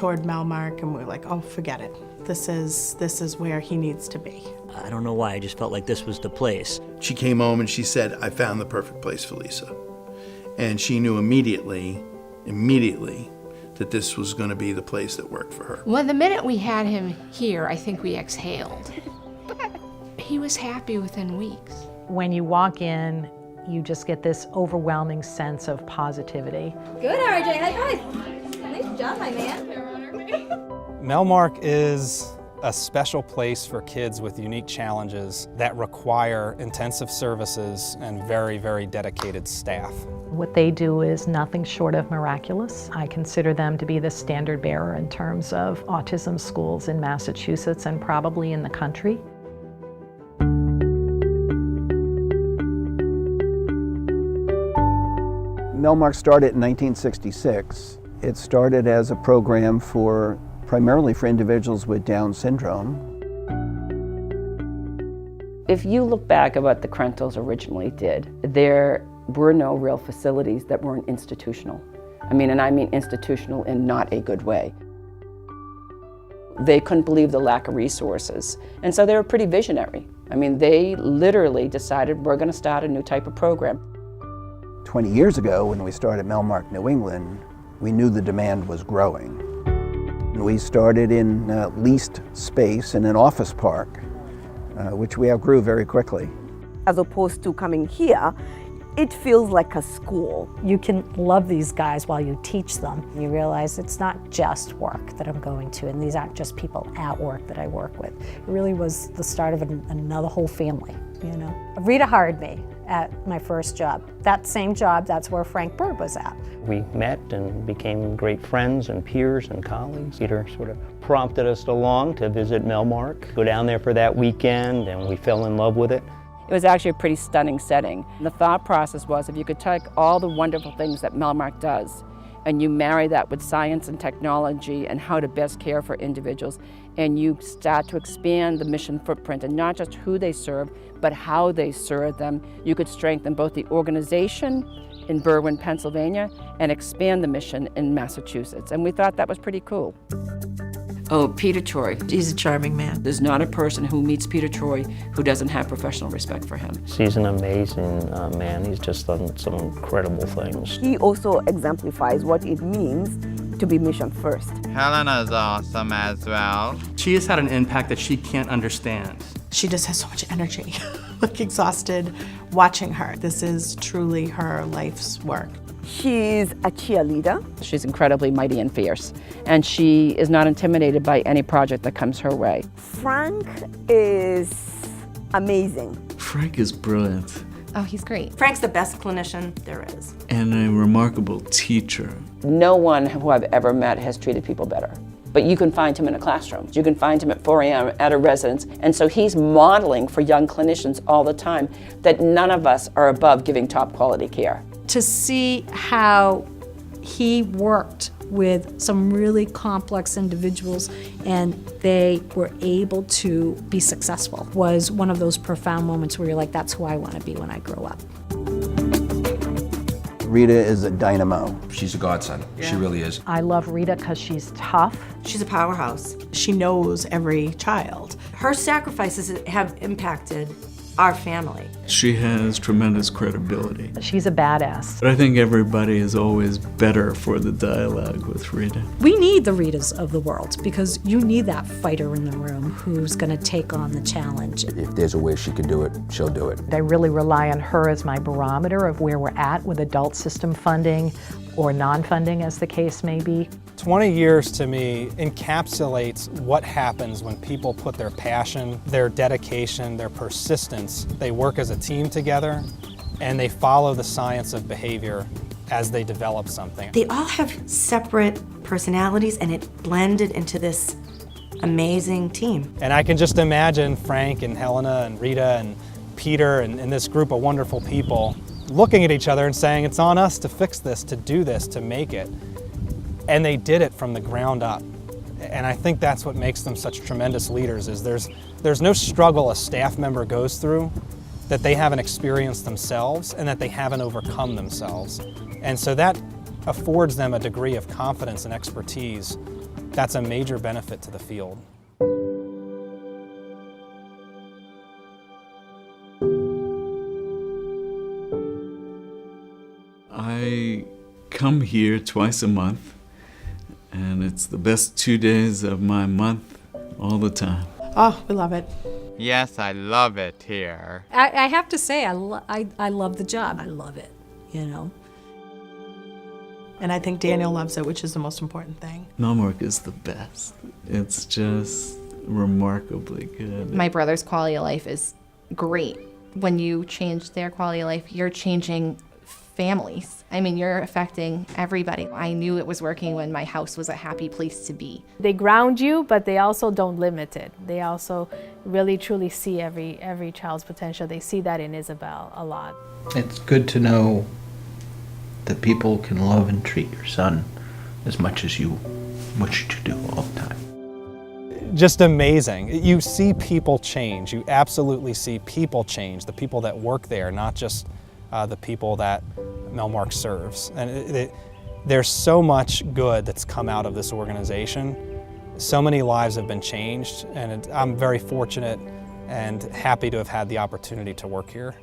toward Melmark and we were like, oh, forget it. This is where he needs to be. I don't know why, I just felt like this was the place. She came home and she said, I found the perfect place for Lisa. And she knew immediately that this was going to be the place that worked for her. Well, the minute we had him here, I think we exhaled. He was happy within weeks. When you walk in, you just get this overwhelming sense of positivity. Good, RJ. High five. Nice job, my man. Melmark is a special place for kids with unique challenges that require intensive services and very, very dedicated staff. What they do is nothing short of miraculous. I consider them to be the standard bearer in terms of autism schools in Massachusetts and probably in the country. Melmark started in 1966. It started as a program primarily for individuals with Down syndrome. If you look back at what the Crentals originally did, there were no real facilities that weren't institutional. I mean institutional in not a good way. They couldn't believe the lack of resources, and so they were pretty visionary. I mean, they literally decided we're going to start a new type of program. 20 years ago, when we started Melmark New England, we knew the demand was growing. We started in leased space in an office park, which we outgrew very quickly. As opposed to coming here, it feels like a school. You can love these guys while you teach them. You realize it's not just work that I'm going to, and these aren't just people at work that I work with. It really was the start of another whole family, you know. Rita hired me at my first job. That same job, that's where Frank Bird was at. We met and became great friends and peers and colleagues. Peter sort of prompted us along to visit Melmark, go down there for that weekend, and we fell in love with it. It was actually a pretty stunning setting. The thought process was if you could take all the wonderful things that Melmark does and you marry that with science and technology and how to best care for individuals, and you start to expand the mission footprint and not just who they serve, but how they serve them, you could strengthen both the organization in Berwyn, Pennsylvania, and expand the mission in Massachusetts. And we thought that was pretty cool. Oh, Peter Troy. He's a charming man. There's not a person who meets Peter Troy who doesn't have professional respect for him. He's an amazing man. He's just done some incredible things. He also exemplifies what it means to be mission first. Helena's awesome as well. She has had an impact that she can't understand. She just has so much energy. Look exhausted watching her. This is truly her life's work. She's a cheerleader. She's incredibly mighty and fierce, and she is not intimidated by any project that comes her way. Frank is amazing. Frank is brilliant. Oh, he's great. Frank's the best clinician there is. And a remarkable teacher. No one who I've ever met has treated people better. But you can find him in a classroom. You can find him at 4 a.m. at a residence. And so he's modeling for young clinicians all the time that none of us are above giving top quality care. To see how he worked with some really complex individuals and they were able to be successful was one of those profound moments where you're like, that's who I want to be when I grow up. Rita is a dynamo. She's a godsend. Yeah. She really is. I love Rita because she's tough. She's a powerhouse. She knows every child. Her sacrifices have impacted our family. She has tremendous credibility. She's a badass. But I think everybody is always better for the dialogue with Rita. We need the Ritas of the world because you need that fighter in the room who's going to take on the challenge. If there's a way she can do it, she'll do it. I really rely on her as my barometer of where we're at with adult system funding or non-funding, as the case may be. 20 years to me encapsulates what happens when people put their passion, their dedication, their persistence, they work as a team together, and they follow the science of behavior as they develop something. They all have separate personalities, and it blended into this amazing team. And I can just imagine Frank and Helena and Rita and Peter and this group of wonderful people looking at each other and saying, it's on us to fix this, to do this, to make it. And they did it from the ground up. And I think that's what makes them such tremendous leaders, is there's no struggle a staff member goes through that they haven't experienced themselves and that they haven't overcome themselves. And so that affords them a degree of confidence and expertise that's a major benefit to the field. I come here twice a month, and it's the best 2 days of my month all the time. Oh, we love it. Yes, I love it here. I have to say, I love the job. I love it, you know. And I think Daniel loves it, which is the most important thing. Melmark is the best. It's just remarkably good. My brother's quality of life is great. When you change their quality of life, you're changing families. I mean, you're affecting everybody. I knew it was working when my house was a happy place to be. They ground you, but they also don't limit it. They also really truly see every child's potential. They see that in Isabel a lot. It's good to know that people can love and treat your son as much as you wish to do all the time. Just amazing. You see people change. You absolutely see people change, the people that work there, not just the people that Melmark serves. And there's so much good that's come out of this organization. So many lives have been changed, and I'm very fortunate and happy to have had the opportunity to work here.